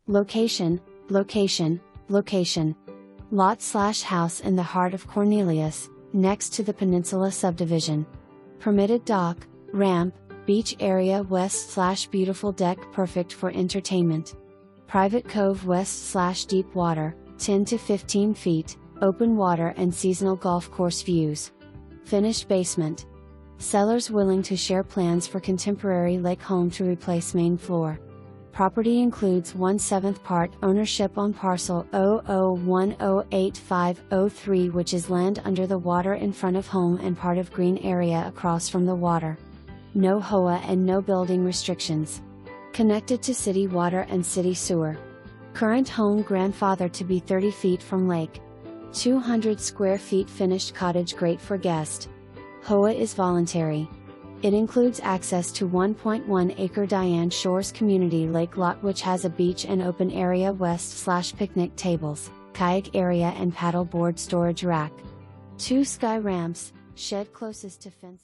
Location, location, location. Lot/house in the heart of Cornelius, next to the Peninsula Subdivision. Permitted dock, ramp, beach area west/beautiful deck perfect for entertainment. Private cove west/deep water, 10 to 15 feet, open water and seasonal golf course views. Finished basement. Sellers willing to share plans for contemporary lake home to replace main floor. Property includes 1/7 part ownership on parcel 00108503, which is land under the water in front of home and part of green area across from the water. No HOA and no building restrictions. Connected to city water and city sewer. Current home grandfather to be 30 feet from lake. 200 square feet finished cottage great for guest. HOA is voluntary. It includes access to 1.1 acre Diane Shores Community Lake lot, which has a beach and open area west/picnic tables, kayak area and paddle board storage rack. 2 sky ramps, shed closest to fence.